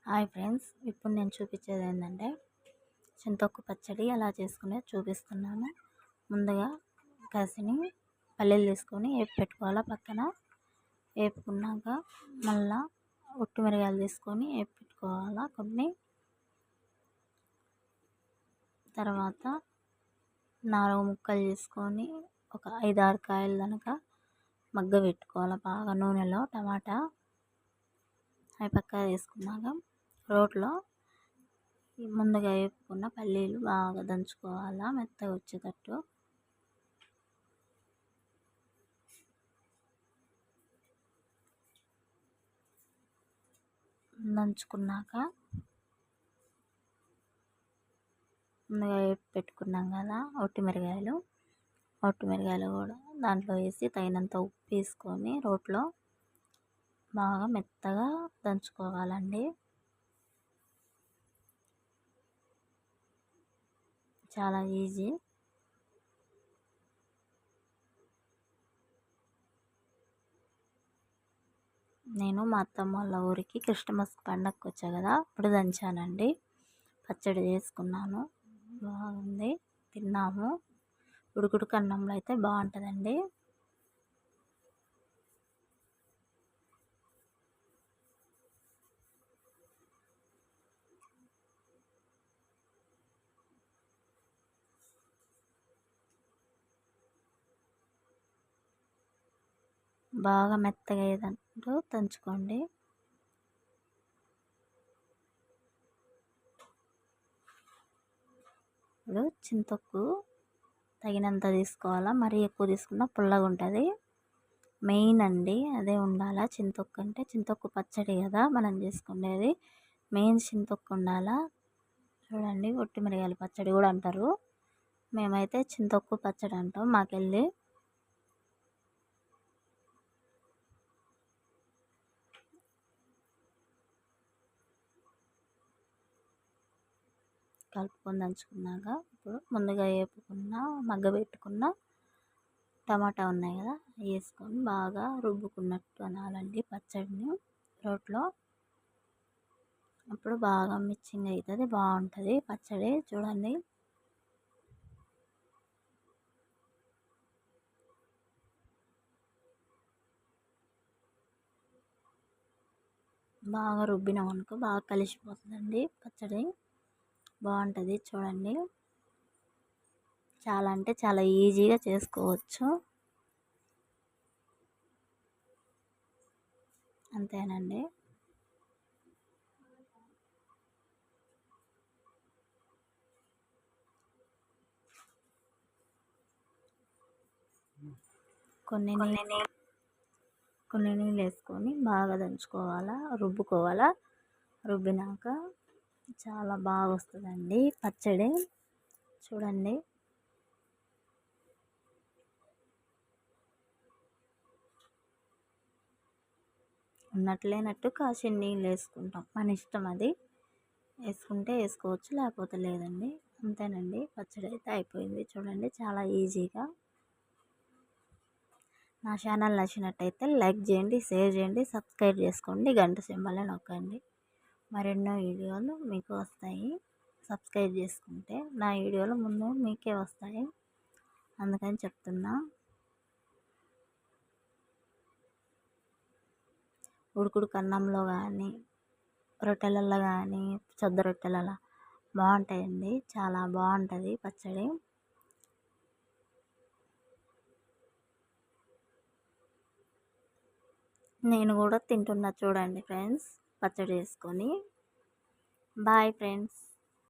Hi friends, ఇప్పుడు నేను చూపించేది ఏంటంటే చింతొక్కు పచ్చడి ఎలా చేసుకునేది చూపిస్తున్నాను. ముందుగా కసిని పల్లీలు తీసుకొని వేపి పెట్టుకోవాలా. పక్కన వేపుకున్నాక మళ్ళా ఒట్టి మిరగాయలు తీసుకొని వేపి పెట్టుకోవాలా. కొన్ని తర్వాత 4 ముక్కలు చేసుకొని ఒక 5-6 కాయలు కనుక మగ్గ పెట్టుకోవాలి బాగా నూనెలో. టమాటా అవి పక్కన తీసుకున్నాక రోట్లో ముందుగా వేపుకున్న పల్లీలు బాగా దంచుకోవాలా, మెత్తగా వచ్చేటట్టు. దంచుకున్నాక ముందుగా వేపి పెట్టుకున్నాం కదా ఒట్టి మిరగాయలు కూడా దాంట్లో వేసి తగినంత ఉప్పు వేసుకొని రోట్లో బాగా మెత్తగా దంచుకోవాలండి. చాలా ఈజీ. నేను మా అత్తమ్మ వాళ్ళ ఊరికి క్రిస్మస్ పండగకి వచ్చా కదా, అప్పుడు దంచానండి. పచ్చడి చేసుకున్నాను, బాగుంది, తిన్నాము. ఉడుకుడుకు అన్నంలో అయితే బాగుంటుందండి. బాగా మెత్తగా అయ్యేటట్టు దంచుకోండి. ఇప్పుడు చింతొక్కు తగినంత తీసుకోవాలా, మరీ ఎక్కువ తీసుకున్నా పుల్లగా ఉంటుంది. మెయిన్ అండి అదే ఉండాలా. చింతొక్కు అంటే చింతొక్కు పచ్చడి కదా మనం చేసుకునేది, మెయిన్ చింతొక్కు ఉండాలా. చూడండి, ఒట్టి మిరగాయల పచ్చడి కూడా అంటారు, మేమైతే చింతొక్కు పచ్చడి అంటాం. మాకెళ్ళి కలుపుకొని దంచుకున్నాక ఇప్పుడు ముందుగా వేపుకున్న మగ్గబెట్టుకున్న టమాటా ఉన్నాయి కదా, వేసుకొని బాగా రుబ్బుకున్నట్టు అనాలండి పచ్చడిని రోట్లో. అప్పుడు బాగా మిక్సింగ్ అవుతుంది, బాగుంటుంది పచ్చడి. చూడండి, బాగా రుబ్బినాం అనుకో బాగా కలిసిపోతుందండి పచ్చడి, బాగుంటుంది. చూడండి, చాలా అంటే చాలా ఈజీగా చేసుకోవచ్చు. అంతేనండి. కొన్ని నీళ్ళు వేసుకొని బాగా దంచుకోవాలా, రుబ్బుకోవాలా. రుబ్బినాక చాలా బాగా వస్తుందండి పచ్చడి. చూడండి, ఉన్నట్లేనట్టు కాసిన నీళ్ళు వేసుకుంటాం, మన ఇష్టం. అది వేసుకుంటే వేసుకోవచ్చు, లేకపోతే లేదండి. అంతేనండి, పచ్చడి అయితే అయిపోయింది. చూడండి, చాలా ఈజీగా. నా ఛానల్ నచ్చినట్టయితే లైక్ చేయండి, షేర్ చేయండి, సబ్స్క్రైబ్ చేసుకోండి, గంట సింబల్ని నొక్కండి. మరెన్నో వీడియోలు మీకు వస్తాయి. సబ్స్క్రైబ్ చేసుకుంటే నా వీడియోలు ముందు మీకే వస్తాయి, అందుకని చెప్తున్నా. ఉడుకుడుకు అన్నంలో కానీ, రొట్టెలలో కానీ, సొద్ద రొట్టెలలో బాగుంటాయండి. చాలా బాగుంటుంది పచ్చడి. నేను కూడా తింటున్నా చూడండి ఫ్రెండ్స్, పచ్చడి వేసుకొని. Bye friends.